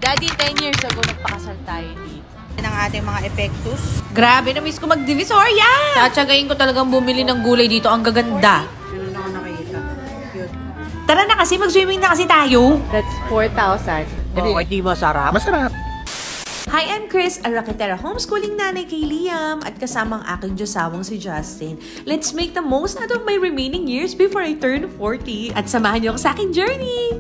Daddy, 10 years ago, nagpakasal tayo dito. Yan ang ating mga epektus. Grabe, na-miss ko mag-Divisoria! Tatsagayin ko talagang bumili ng gulay dito. Ang gaganda. Yun na ako nakita. Cute. Tara na kasi, mag-swimming na kasi tayo. That's 4,000. Okay, di ba sarap? Masarap. Hi, I'm Chris, a Raketera homeschooling nanay kay Liam at kasamang aking Diyosawang si Justin. Let's make the most out of my remaining years before I turn 40 at samahan niyo ako sa aking journey!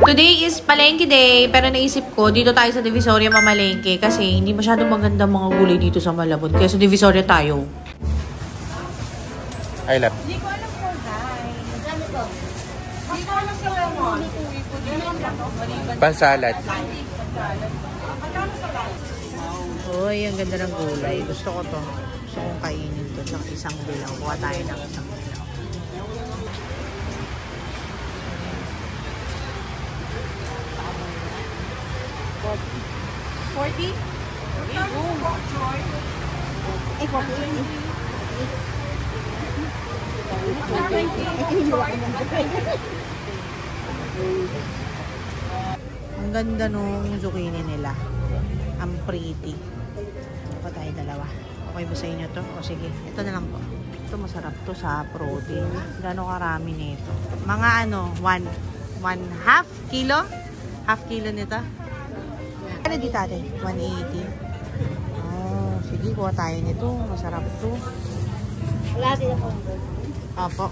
Today is palengke day, pero naisip ko dito tayo sa Divisoria mamalengke kasi hindi masyadong maganda mga gulay dito sa Malabon. Kaya sa Divisoria tayo. I love. Hindi ko alam po, guys. Ano to? Hindi ko alam sa lemon. Pansalad. Uy, ang ganda ng gulay. Gusto ko to. Gusto kong kainin to. Tsaka isang bilaw. Kuha tayo ng isang bilaw. $40? Ay, ang ganda nung zucchini nila. Ang pretty. Pa tayo dalawa. Okay ba sa inyo to? O sige, ito na lang po. Ito masarap to sa protein. Gano'ng karami nito? Mga ano, 1/2 kilo? Half kilo nito? Ano dito ate? 180. Oh, sige, kuha tayo nito. Masarap to. Wala din ako. Opo.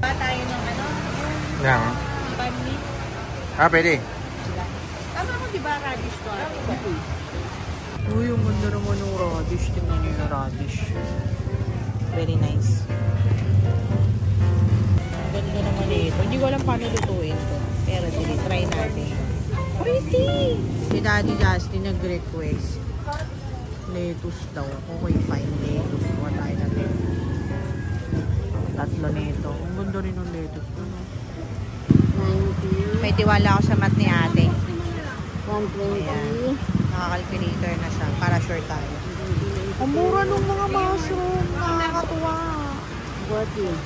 Kuha tayo ng ano? Yang. Panli. Pwede. Tama ko, di ba, radish to? Uy, yung ganda naman yung radish. Tingnan nyo yung radish. Very nice. Ang ganda naman ito. Hindi ko alam paano lutuin to. Pero sige, try natin. Pretty! Si Daddy Justin nag-request. Lettuce daw. Okay, fine. Lettuce. Kuha tayo natin. Tatlo nito. Ang ganda rin ng lettuce. Ano? May tiwala ako sa mat ni ate. 120. Naka-calculator na siya para sure tayo. Ang mura nung mga mushroom. Nakakatuwa.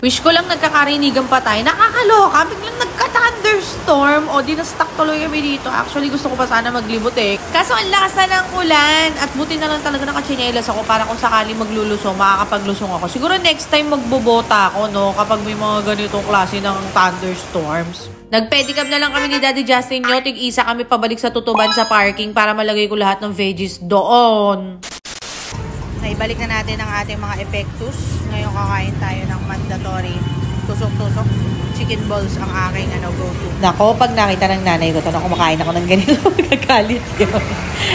Wish ko lang nagkakarinigan pa tayo. Nakakaloka. Biglang nagka-thunderstorm. O, di na-stuck tuloy kami dito. Actually, gusto ko pa sana maglibot eh. Kaso, ang lakas na ng ulan. At buti na lang talaga nakachinelas ako para kung sakali maglulusong, makakapaglusong ako. Siguro next time magbobota ako, no? Kapag may mga ganitong klase ng thunderstorms. Nag-pedicab na lang kami ni Daddy Justin nyo. Tig-isa kami pabalik sa tutuban sa parking para malagay ko lahat ng veggies doon. Naibalik na natin ang ating mga epektus. Ngayon kakain tayo ng mandatory tusok-tusok. Chicken balls ang aking go-to. Nako, pag nakita ng nanay ko, tanong kumakain ako ng ganito, magagalit yun.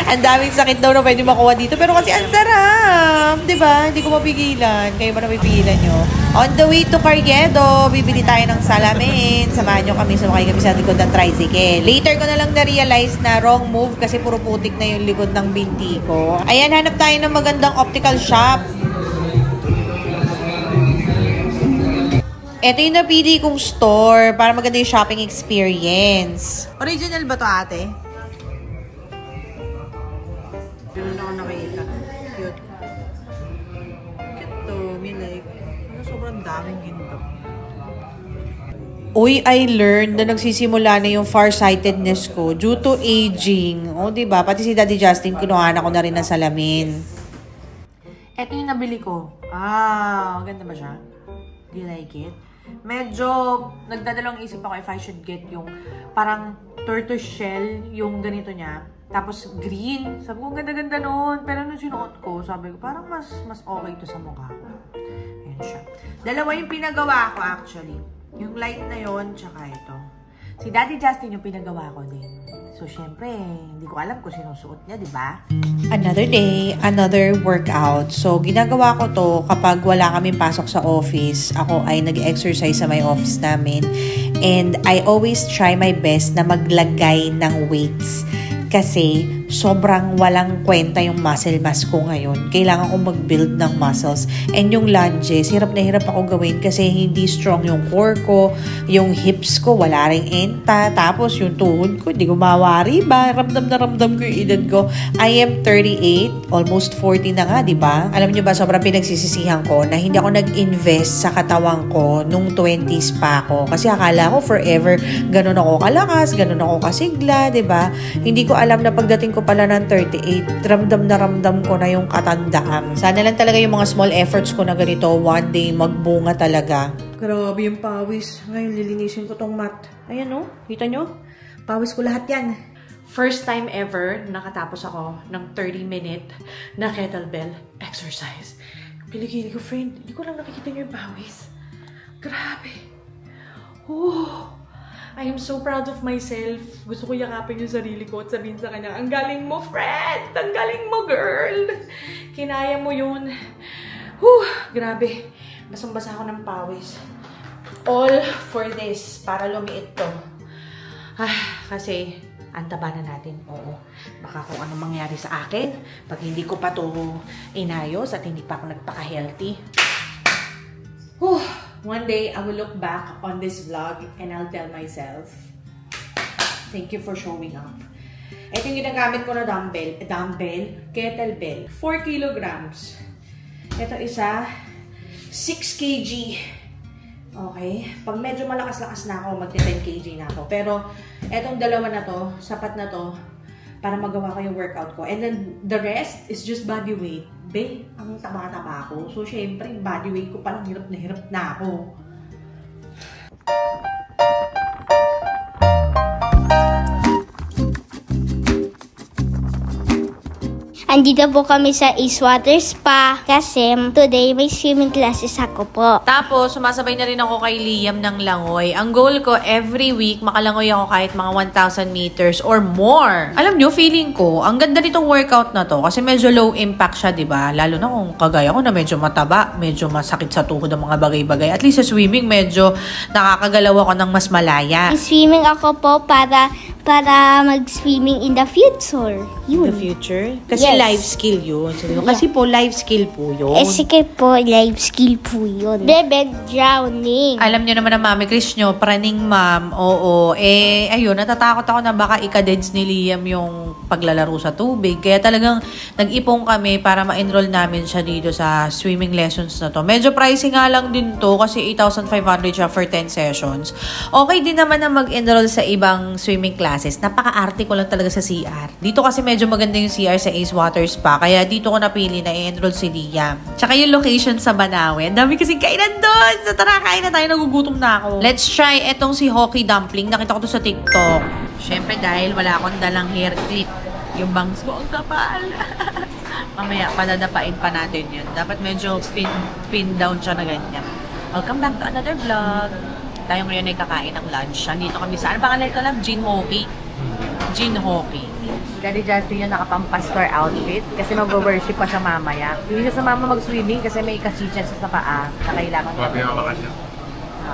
Ang daming sakit daw na pwede makuha dito. Pero kasi ang sarap. Diba? Hindi ko mapigilan. Kayo ba napipigilan nyo? On the way to Carriedo, bibili tayo ng salamin. Samahan nyo kami, sumakay kami sa likod ng tricycle. Later ko na lang na-realize na wrong move kasi puro putik na yung likod ng binti ko. Ayan, hanap tayo ng magandang optical shop. Ito yung napili kong store para maganda yung shopping experience. Original ba to ate? Doon ako nakita. Cute. Cute to. Me like. Sobrang daming ginto. Uy, I learned na nagsisimula na yung farsightedness ko due to aging. O, diba? Pati si Daddy Justin, kinuhaan ako na rin ng salamin. Ito yung nabili ko. Ganda ba siya? Do you like it? Medyo nagdadalawang isip ako if I should get yung parang tortoise shell, yung ganito niya. Tapos green. Sabi ko, ganda-ganda nun. Pero nung sinuot ko, sabi ko, parang mas okay to sa mukha ko. Ayan siya. Dalawa yung pinagawa ko actually. Yung light na yon tsaka ito. Si Daddy Justin yung pinagawa ko din. So, syempre, hindi ko alam kung sinusuot niya, di ba? Another day, another workout. So, ginagawa ko to kapag wala kaming pasok sa office. Ako ay nag-exercise sa my office namin. And I always try my best na maglagay ng weights. Kasi, sobrang walang kwenta yung muscle mass ko ngayon. Kailangan ko mag-build ng muscles. And yung lunges, hirap na hirap ako gawin kasi hindi strong yung core ko, yung hips ko, wala ring enta. Tapos yung tuhod ko, hindi ko mawari ba? Ramdam na ramdam ko yung edad ko. I am 38, almost 40 na nga, di ba? Alam nyo ba, sobrang pinagsisisihan ko na hindi ako nag-invest sa katawan ko nung 20s pa ako. Kasi akala ko forever, ganun ako kalakas, ganun ako kasigla, di ba? Hindi ko alam na pagdating ko pala ng 38, ramdam na ramdam ko na yung katandaan. Sana lang talaga yung mga small efforts ko na ganito, one day magbunga talaga. Grabe yung pawis. Ngayon lilinisin ko tong mat. Ayan o, kita nyo? Pawis ko lahat yan. First time ever, nakatapos ako ng 30-minute na kettlebell exercise. Kilikili ko, friend. Hindi ko lang nakikita nyo yung pawis. Grabe. I am so proud of myself. Gusto ko yakapin yung sarili ko at sabihin sa kanya, ang galing mo, friend! Ang galing mo, girl! Kinaya mo yun. Grabe. Basang-basa ako ng pawis. All for this. Para lumiit to. Kasi, antaba na natin. Oo. Baka kung ano mangyari sa akin, pag hindi ko pa to inayos at hindi pa ako nagpaka-healthy. One day, I will look back on this vlog and I'll tell myself, thank you for showing up. Ito yung ginagamit ko na kettlebell, 4 kilograms. Ito isa, 6 kg. Okay? Pag medyo malakas-lakas na ako, magti-10 kg na ako. Pero, etong dalawa na to, sapat na to, para magawa ko yung workout ko. And then, the rest is just body weight. Be, ang taba-taba ko. So, syempre, body weight ko parang hirap na ako. Andito po kami sa Eastwater Spa kasi today may swimming classes ako po. Tapos, sumasabay na rin ako kay Liam ng langoy. Ang goal ko, every week, makalangoy ako kahit mga 1,000 meters or more. Alam nyo, feeling ko, ang ganda nitong workout na to kasi medyo low impact siya, diba? Lalo na kung kagaya ko na medyo mataba, medyo masakit sa tuhod ng mga bagay-bagay. At least sa swimming, medyo nakakagalaw ako ng mas malaya. Swimming ako po para mag-swimming in the future. In the future? Kasi Yes. life skill yun. Kasi po, life skill po yun. Sige po, life skill po yun. Bebe, drowning. Alam niyo naman ang Mami Chris nyo, praning ma'am, oo. Ayun, natatakot ako na baka ikadeds ni Liam yung paglalaro sa tubig. Kaya talagang nag-ipong kami para ma-enroll namin siya dito sa swimming lessons na to. Medyo pricey nga lang din to kasi 8,500 siya for 10 sessions. Okay din naman na mag-enroll sa ibang swimming classes. Napaka-arte ko lang talaga sa CR. Dito kasi medyo maganda yung CR sa Eastwater Spa. Kaya dito ko napili na i-enroll si Liam. Tsaka yung location sa Banawe. Ang dami kasing kainan doon. So tara, kain na tayo. Nagugutom na ako. Let's try etong si Hockey Dumpling. Nakita ko to sa TikTok. Siyempre dahil wala akong dalang hair clip. Yung bangs ko ang kapal. Mamaya, padadapain pa natin yun. Dapat medyo pin down siya na ganyan. Welcome back to another vlog. Tayo ngayon ay kakain ng lunch. Nandito kami sa, ano pangalan ko lang? Gin Hockey. Gin Hockey. Daddy Justin yung nakapang-pastor outfit kasi mag-worship pa siya mamaya. Hindi siya sa mama mag-swimming kasi may kasicha siya sa paa na kailangan Grabe yung bakasya.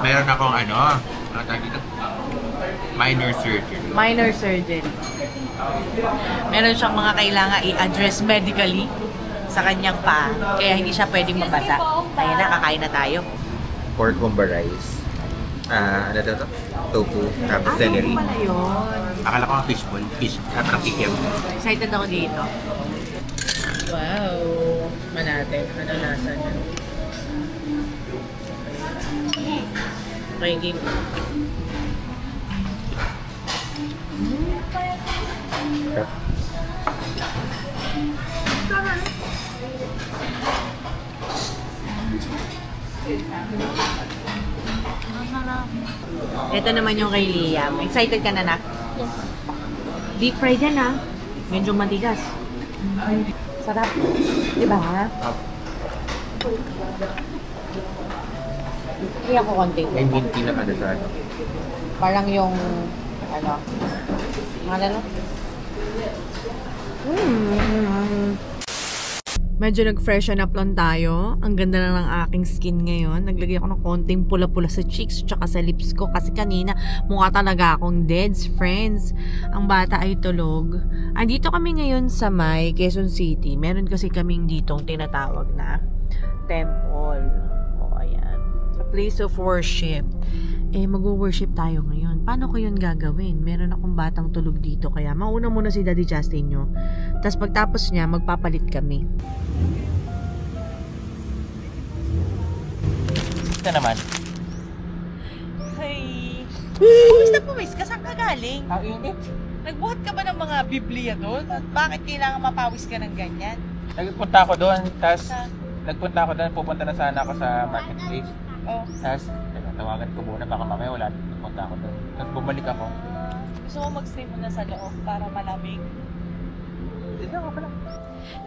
Meron akong ano tawag dito? Minor surgery. Minor surgery. Meron siyang mga kailangan i-address medically sa kanyang paa. Kaya hindi siya pwedeng mabasa. Kaya na, kakain na tayo. Pork bomba rice. Ano to? Tofu. Tapos celery. Ano pala yun? Akala ko ang fishball. Fish. Parang kikiam. Excited ako dito. Wow! Manate. Ano lasa niya? Okay, game. Ito naman yung kay Liam. Excited ka na, Nak? Yes. Deep fried yan, ha? Medyo matigas. Sarap. Diba, ha? Kaya ko konti. May minty na ano sa ano. Parang yung, ano, ano? Medyo nag-freshen up lang tayo. Ang ganda na ng aking skin ngayon. Naglagay ako ng konting pula-pula sa cheeks tsaka sa lips ko. Kasi kanina mukha talaga akong deads, friends. Ang bata ay tulog. Andito kami ngayon sa may Quezon City. Meron kasi kaming ditong tinatawag na temple. O, ayan. A place of worship. Mag-worship tayo ngayon. Paano ko yun gagawin? Meron akong batang tulog dito. Kaya mauna muna si Daddy Justin nyo. Tapos pagtapos niya, magpapalit kami. Ito naman. Hey! Kumusta po, miss? Kasang ka galing? Ang init. Nagbuhat ka ba ng mga Biblia doon? At bakit kailangan mapawis ka ng ganyan? Nagpunta ako doon, pupunta na sana ako sa marketplace. Oh. Tapos, tawagan ko muna, baka mamaya wala, pupunta ako doon. Tapos bumalik ako. Gusto mo mag-stay muna sa loob para malamig? Hindi ako pala.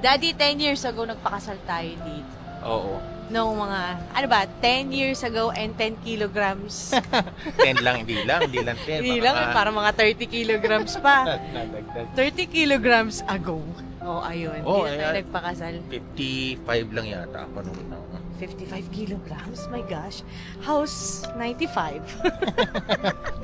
Daddy, 10 years ago, nagpakasal tayo dito. Oo. Noong mga, 10 years ago and 10 kilograms. 10 lang, hindi lang 10. Hindi lang, para mga 30 kilograms pa. 30 kilograms ago. Ayun. Oh, Hindi na tayo nagpakasal. 55 lang yata ako nung 55 kilograms? My gosh. House 95.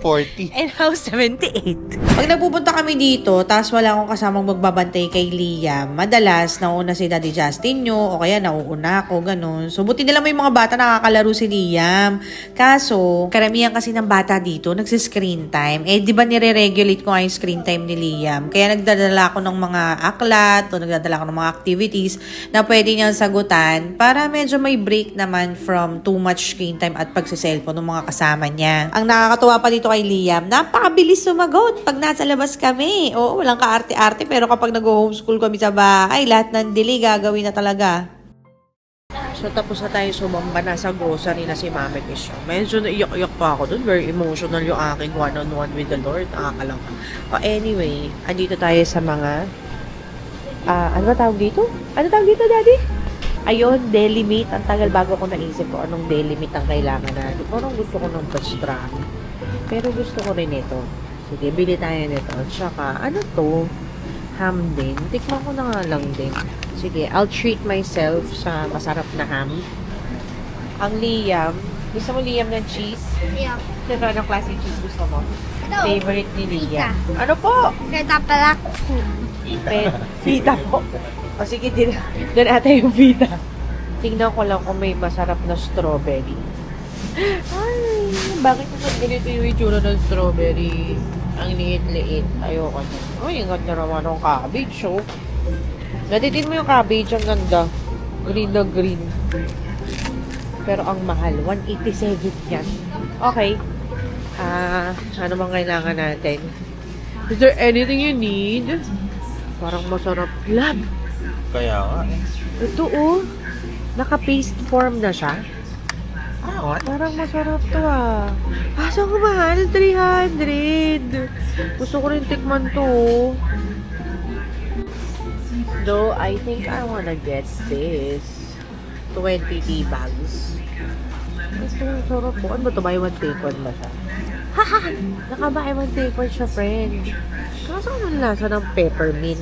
40. And house 78. Pag nagpupunta kami dito, tapos wala akong kasamang magbabantay kay Liam, madalas nauna si Daddy Justin nyo, o kaya nauuna ako, ganun. So, buti nila may mga bata nakakalaro si Liam. Kaso, karamihan kasi ng bata dito, nagsiscreen time. Di ba nire-regulate ko nga yung screen time ni Liam? Kaya nagdadala ako ng mga aklat, o nagdadala ako ng mga activities na pwede niyang sagutan para medyo may break naman from too much screen time at pagsiselfone ng mga kasama niya. Ang nakakatuwa pa dito kay Liam, napakabilis sumagot pag nasa labas kami. Oo, walang kaarte-arte, pero kapag nag-homeschool kami sa bahay, lahat ng dili gagawin na talaga. So, tapos na tayo sumamba na sa grocery na si Mami Kish. Medyo naiyak-iyak pa ako dun. Very emotional yung aking one-on-one with the Lord. Nakakalangka. Anyway, andito tayo sa mga ano ba tawag dito? Ano tawag dito, Daddy? Ayun, daily meat. Ang tagal bago ko naisip ko anong daily meat ang kailangan natin. Parang gusto ko ng pastrami. Pero gusto ko rin ito. Sige, bili tayo nito. Tsaka, ano to? Ham din. Tikman ko na nga lang din. Sige, I'll treat myself sa masarap na ham. Ang Liam. Gusto mo Liam ng cheese? Yeah. Diba, anong klaseng cheese gusto mo? Ito. Favorite ni Liam. Ano po? Feta palak. Fita po. O sige, doon ata yung fita. Tingnan ko lang kung may masarap na strawberry. Ay, bakit naman ganito yung itsura ng strawberry? Ang liit-liit. Ayoko na. Ay, ingat na naman ng cabbage, oh. Natitin mo yung cabbage, ang ganda. Green na green. Pero ang mahal, 187 yan. Okay. Ano bang kailangan natin? Is there anything you need? Parang masarap. Lab. Kaya nga. Ito, oh. Naka-paste form na siya. What? Parang masarap to, ah. Saan ko mahal? 300. Gusto ko rin tikman to, oh. Though, I think I wanna get this. 20 tea bags. Ito, sarap po. Ano ba ito? Buy one, take one ba siya? Haha! Naka-buy one, take one siya, friend. Kaso ano lasa ng peppermint?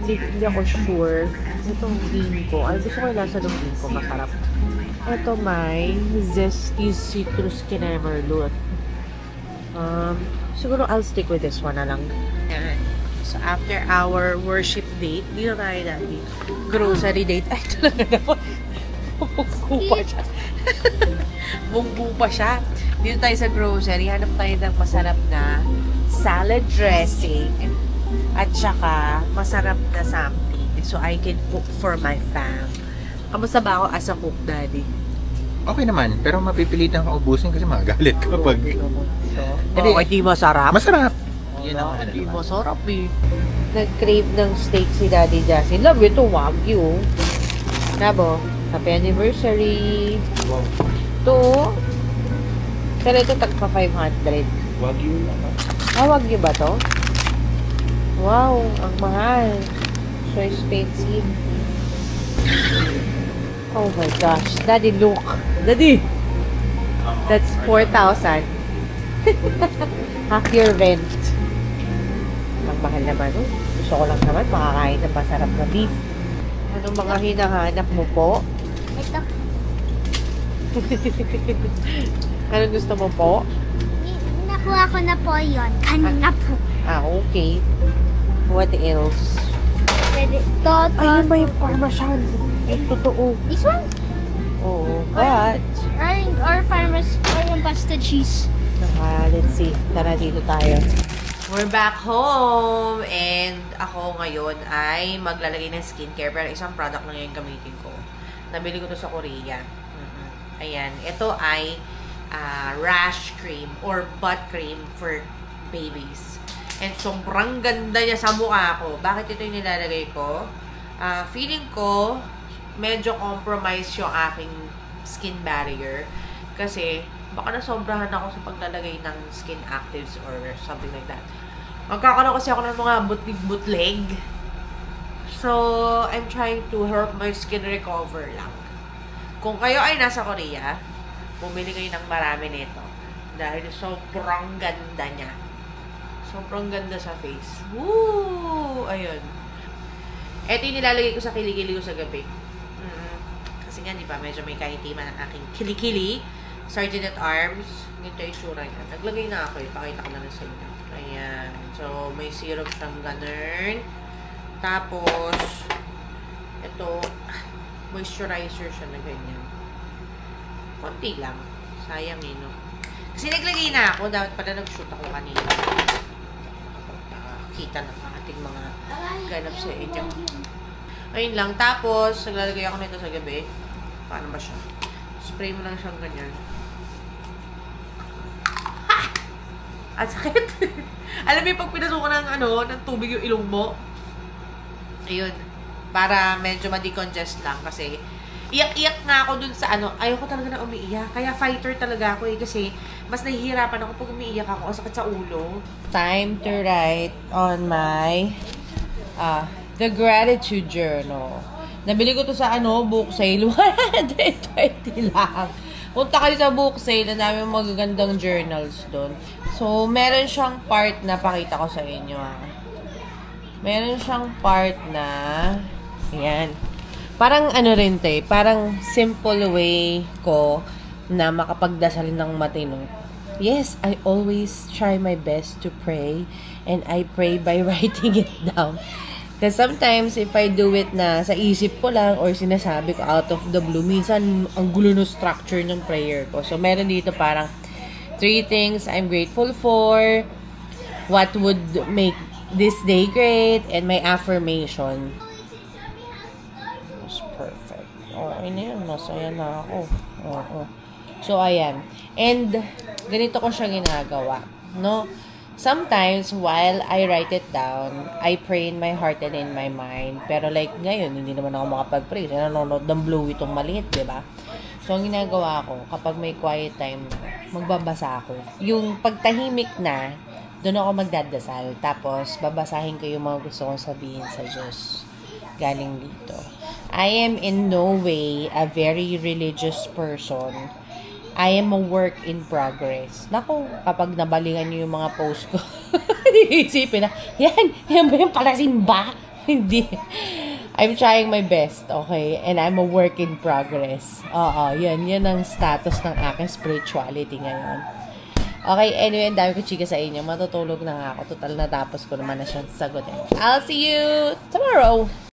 Hindi ako sure. Itong ginkgo. Ay, gusto ko yung lasa ng ginkgo. Masarap. Ito may zesty citrus kinemerlut. Siguro I'll stick with this one na lang. Yan. So, after our worship date, dito tayo dati. Grocery date. Ay, talaga naman. Bungbu pa siya. Bungbu pa siya. Dito tayo sa grocery. Hanap tayo ng masarap na salad dressing. At saka, masarap na something. So, I can cook for my fam. Kamusta ba ako as a cook, Daddy? Okay naman, pero mapipilitan ka ubusin kasi magagalit kapag... Hindi masarap? Masarap! Yun ang ano Hindi naman. masarap eh. Nag-crave ng steak si Daddy Justin. Love ito, Wagyu. Nabo, happy anniversary. Wow. Ito, pero ito tagpa 500. Wagyu naman. Wagyu ba to? Wow, ang mahal. So expensive. Oh my gosh. Daddy, look. Daddy! That's 4,000. Half your rent. Ang mahal naman, oh. Gusto ko lang naman makakain ng masarap na beef. Anong mga hinahanap mo po? Ito. Anong gusto mo po? Nakuha ko na po yon kanina po. Okay. What else? Ayun ba yung parmesan? Totoo. This one? Oo. But, Or parmesan or yung pasta cheese. let's see. Tara, dito tayo. We're back home! And ako ngayon ay maglalagay ng skincare. Pero isang product lang yung gamitin ko. Nabili ko to sa Korea. Ayan. Ito ay rash cream or butt cream for babies. And sobrang ganda niya sa mukha ko. Bakit ito yung nilalagay ko? Feeling ko, medyo compromise yung aking skin barrier. Kasi, baka nasobrahan ako sa paglalagay ng skin actives or something like that. Magkakaroon kasi ako ng mga butlig-butlig. So, I'm trying to help my skin recover lang. Kung kayo ay nasa Korea, bumili kayo ng marami nito. Dahil sobrang ganda niya. Sobrang ganda sa face. Woo! Ayun. Ito yung nilalagay ko sa kilikili ko sa gabi. Kasi nga, di ba, medyo may kahitiman ang aking kilikili. Sergeant at Arms. Ganito yung tsura niya. Naglagay na ako eh. Pakita ko na lang sa inyo. Ayan. So, may syrup siyang ganun. Tapos, ito, moisturizer siya na ganyan. Konti lang. Sayang eh, no? Kasi naglagay na ako. Dapat pala nag-shoot ako kanina. Kita ng ating mga ganap sa inyo. Ayun lang. Tapos, naglalagay ako nito sa gabi. Paano ba siya? Spray mo lang siyang ganyan. At sakit. Alam mo, pag pinasukan ng tubig yung ilong mo. Ayun. Para medyo ma-decongest lang. Kasi, iyak-iyak nga ako dun sa ayoko talaga na umiiyak. Kaya fighter talaga ako eh. Kasi, mas nahihirapan ako pag umiiyak ako. Ang sakit sa ulo. Time to write on my the gratitude journal. Nabili ko to sa book sale. 120 lang. Punta kayo sa book sale. Ang dami magagandang journals doon. So, meron siyang part na pakita ko sa inyo. Meron siyang part na ayan. Parang rin to parang simple way ko na makapagdasal ng matino. Yes, I always try my best to pray and I pray by writing it down. Because sometimes, if I do it na sa isip ko lang or sinasabi ko out of the blue, minsan ang gulo no structure ng prayer ko. So, meron dito parang 3 things I'm grateful for, what would make this day great, and my affirmation. It's perfect. Okay na yun. Masaya na ako. So, ayan. And, ganito ko siya ginagawa. No? Sometimes, while I write it down, I pray in my heart and in my mind. Pero like ngayon, hindi naman ako makapag-pray. Kasi nanonood ng blue itong maliit, diba? So, ang ginagawa ko, kapag may quiet time, magbabasa ako. Yung pagtahimik na, doon ako magdadasal. Tapos, babasahin ko yung mga gusto kong sabihin sa Diyos. Galing dito. I am in no way a very religious person. I am a work in progress. Naku, kapag nabalingan niyo yung mga post ko, isipin na, yan ba yung palasimba? Hindi. I'm trying my best, okay? And I'm a work in progress. Yan ang status ng aking spirituality ngayon. Okay, anyway, ang dami ko chika sa inyo. Matutulog na nga ako. Total natapos ko naman na siyang sagutin. I'll see you tomorrow!